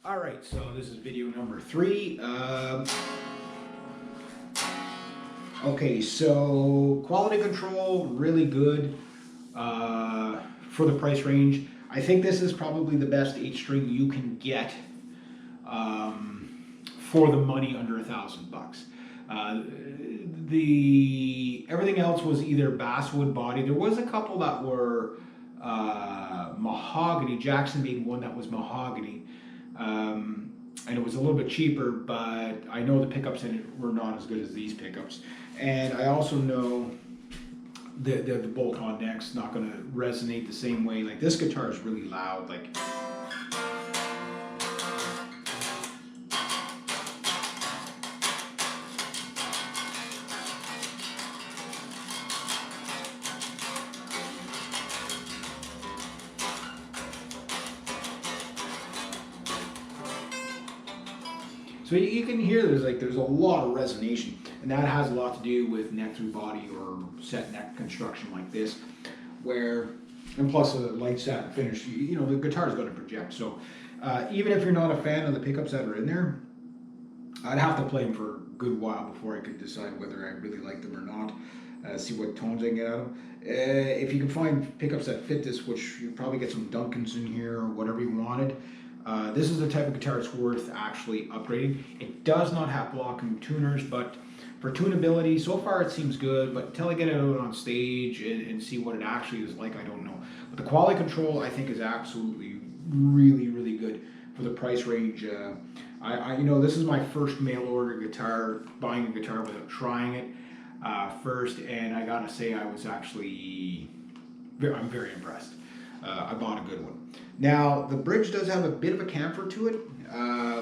All right, so this is video number 3. Okay, so quality control, really good for the price range. I think this is probably the best 8-string you can get for the money under $1,000. Everything else was either basswood body. There was a couple that were mahogany. Jackson made one that was mahogany. And it was a little bit cheaper, but I know the pickups in it were not as good as these pickups. And I also know the bolt-on neck's not going to resonate the same way. Like, this guitar is really loud. Like, so you can hear there's a lot of resonation, and that has a lot to do with neck through body or set neck construction like this, and plus a light satin finish. You know, the guitar's going to project. So even if you're not a fan of the pickups that are in there, I'd have to play them for a good while before I could decide whether I really like them or not. See what tones I can get out of them. If you can find pickups that fit this, which you probably get some Duncans in here or whatever you wanted. This is the type of guitar it's worth actually upgrading. It does not have blocking tuners, but for tunability, so far it seems good, but until I get it out on stage and see what it actually is like, I don't know. But the quality control, I think, is absolutely really, really good for the price range. You know, this is my first mail order guitar, buying a guitar without trying it first, and I gotta say I'm very impressed. I bought a good one. Now, the bridge does have a bit of a camfer to it,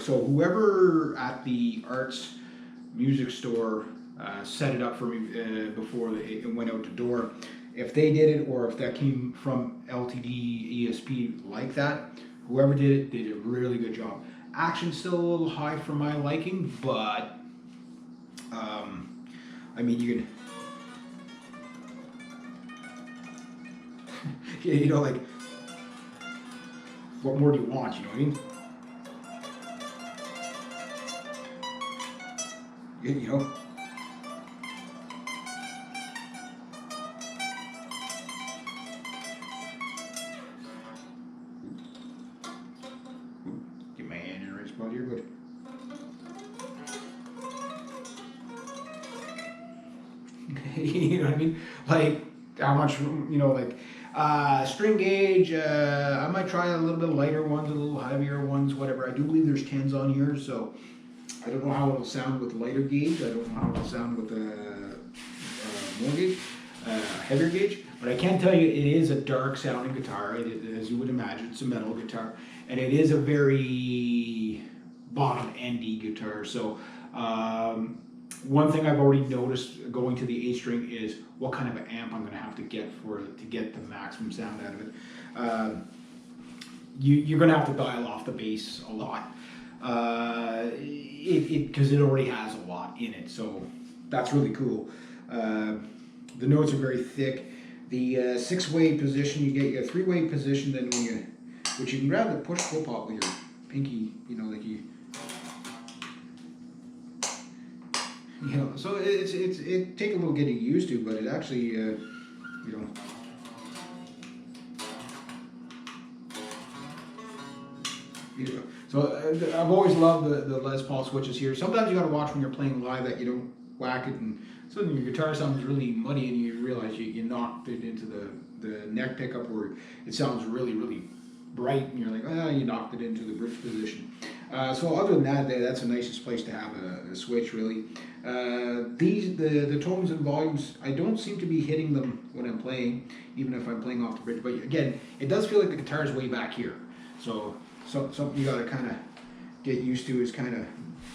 so whoever at the Arts music store set it up for me before it went out the door, if they did it or if that came from LTD ESP like that, whoever did it did a really good job. Action's still a little high for my liking, but I mean, you can you know, like, what more do you want, you know what I mean? You know? Get my hand in the right spot here, good. You know what I mean? Like, how much, you know, like, string gauge, I might try a little bit lighter ones, a little heavier ones, whatever. I do believe there's 10s on here, so I don't know how it'll sound with lighter gauge. I don't know how it'll sound with more gauge, heavier gauge. But I can tell you, it is a dark sounding guitar. As you would imagine, it's a metal guitar, and it is a very bottom-endy guitar. So one thing I've already noticed going to the 8-string is what kind of an amp I'm going to have to get to get the maximum sound out of it. You're going to have to dial off the bass a lot because it already has a lot in it, so that's really cool. The notes are very thick. The 6-way position, you get your 3-way position, then which you can grab the push pull pop with your pinky, you know, like you know, so it take a little getting used to, but it actually, you know. So I've always loved the Les Paul switches here. Sometimes you got to watch when you're playing live that you don't whack it, and suddenly your guitar sounds really muddy, and you realize you knocked it into the neck pickup where it sounds really, really bright, and you're like, oh, you knocked it into the bridge position. So other than that, that's the nicest place to have a switch, really. The tones and volumes, I don't seem to be hitting them when I'm playing, even if I'm playing off the bridge. But again, it does feel like the guitar is way back here. So something you got to kind of get used to is kind of,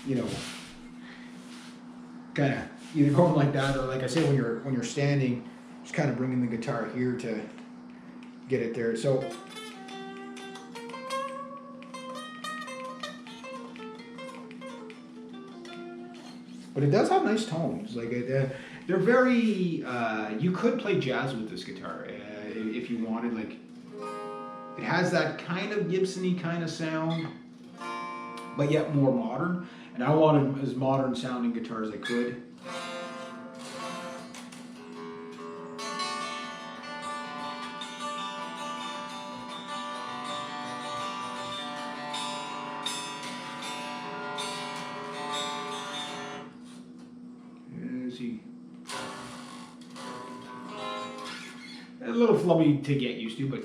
you know, kind of either going like that, or like I say, when you're standing, just kind of bringing the guitar here to get it there. So. But it does have nice tones. Like they're very. You could play jazz with this guitar if you wanted. Like, it has that kind of Gibson-y kind of sound, but yet more modern. And I wanted as modern sounding guitar as I could. A little flubby to get used to, but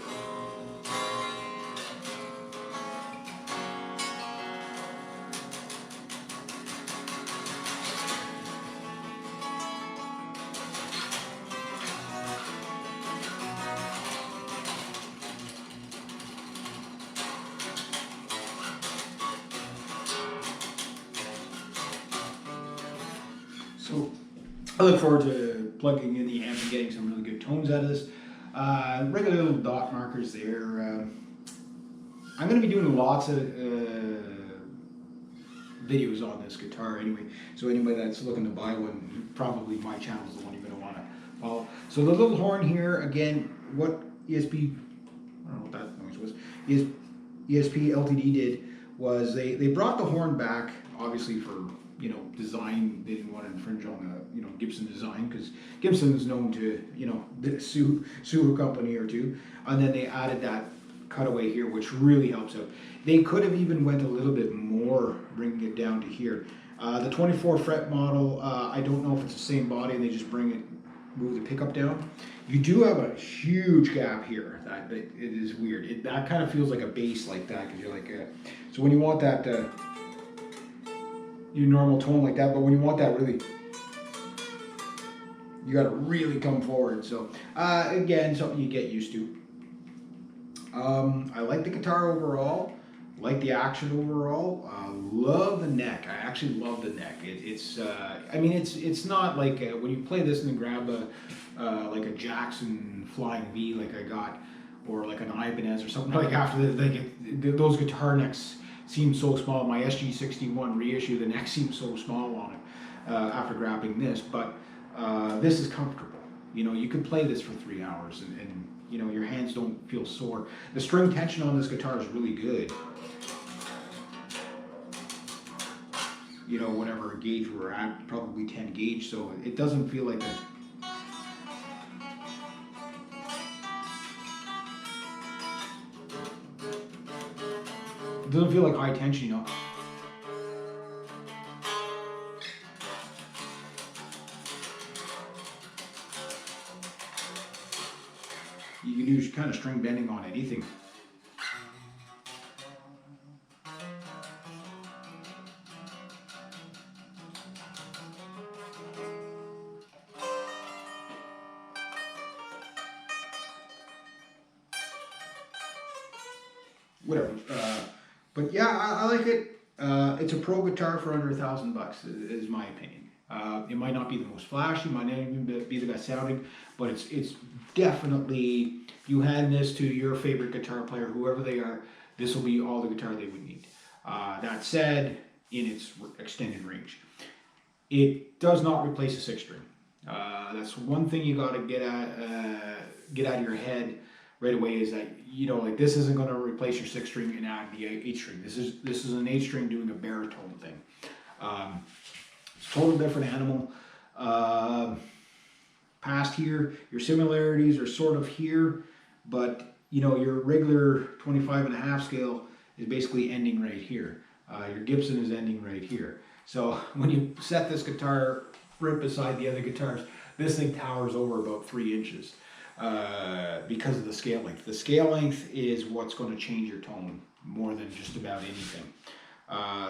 so I look forward to plugging in the amp and getting some really good tones out of this. Regular little dot markers there. I'm going to be doing lots of videos on this guitar anyway, so anybody that's looking to buy one, probably my channel is the one you're going to want to follow. So the little horn here, again, what ESP, I don't know what that noise was, ESP LTD did was they brought the horn back, obviously for, you know, design. They didn't want to infringe on the, you know, Gibson design, because Gibson is known to, you know, sue a company or two, and then they added that cutaway here, which really helps out. They could have even went a little bit more, bringing it down to here. The 24 fret model, I don't know if it's the same body and they just move the pickup down. You do have a huge gap here. That it is weird. That kind of feels like a bass like that, because you're like, so when you want that your normal tone like that, but when you want that really, you got to really come forward. So again, something you get used to. I like the guitar overall, like the action overall. Love the neck. I actually love the neck. I mean, it's not like when you play this and then grab like a Jackson Flying V like I got, or like an Ibanez or something like after those guitar necks seem so small. My SG61 reissue, the neck seems so small on it after grabbing this, but this is comfortable. You know, you could play this for 3 hours and you know, your hands don't feel sore. The string tension on this guitar is really good. You know, whatever gauge we're at, probably 10 gauge, so it doesn't feel like a... It doesn't feel like high tension, you know. You can do kind of string bending on anything. Whatever. But yeah, I like it. It's a pro guitar for under $1,000, is my opinion. It might not be the most flashy, might not even be the best sounding, but it's definitely, if you hand this to your favorite guitar player, whoever they are, this will be all the guitar they would need. That said, in its extended range. It does not replace a 6-string. That's one thing you got to get out of your head right away, is that, you know, like, this isn't going to replace your 6-string and add the 8-string. This is an 8-string doing a baritone thing. It's a total different animal. Past here, your similarities are sort of here, but you know, your regular 25.5 scale is basically ending right here. Your Gibson is ending right here. So when you set this guitar right beside the other guitars, this thing towers over about 3 inches because of the scale length. The scale length is what's going to change your tone more than just about anything.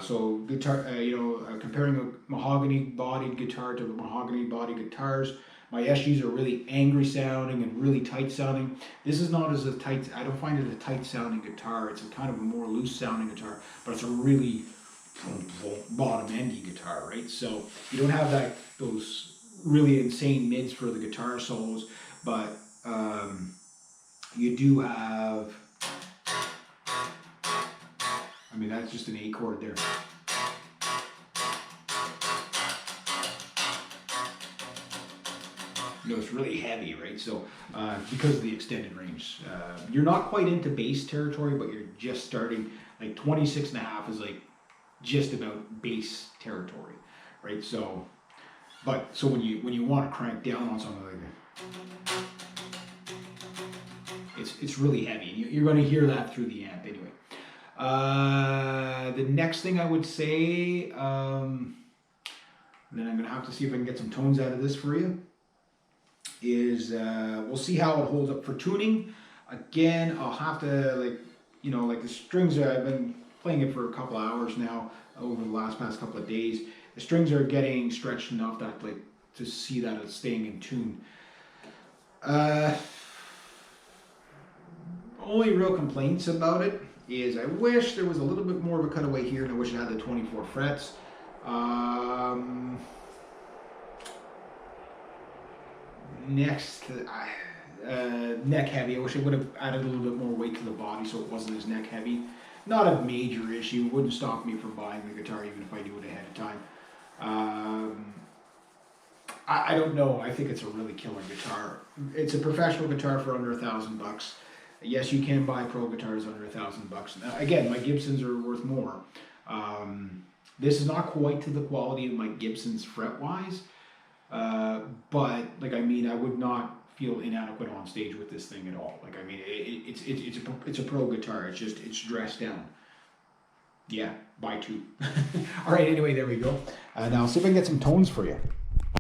So guitar, you know, comparing a mahogany bodied guitar to mahogany bodied guitars, my SGs are really angry sounding and really tight sounding. This is not as a tight, I don't find it a tight sounding guitar. It's a kind of a more loose sounding guitar, but it's a really bottom endy guitar, right? So you don't have those really insane mids for the guitar solos, but you do have, I mean, that's just an A chord there. You know, it's really heavy, right? So because of the extended range, you're not quite into bass territory, but you're just starting. Like 26.5 is like just about bass territory, right? So, so when you want to crank down on something like that, it's really heavy. You're going to hear that through the amp anyway. The next thing I would say, then I'm going to have to see if I can get some tones out of this for you, is we'll see how it holds up for tuning. Again, I'll have to, like the strings, I've been playing it for a couple of hours now, over the past couple of days. The strings are getting stretched enough that, like, to see that it's staying in tune. Only real complaints about it is I wish there was a little bit more of a cutaway here, and I wish it had the 24 frets. Next, neck heavy. I wish I would have added a little bit more weight to the body so it wasn't as neck heavy. Not a major issue. Wouldn't stop me from buying the guitar even if I knew it ahead of time. I don't know. I think it's a really killer guitar. It's a professional guitar for under $1,000. Yes, you can buy pro guitars under $1,000. Again, my Gibsons are worth more. This is not quite to the quality of my Gibsons fret-wise, but like, I mean, I would not feel inadequate on stage with this thing at all. Like, I mean, it's a pro guitar. It's dressed down. Yeah, buy two. All right. Anyway, there we go. Now I'll see if I can get some tones for you.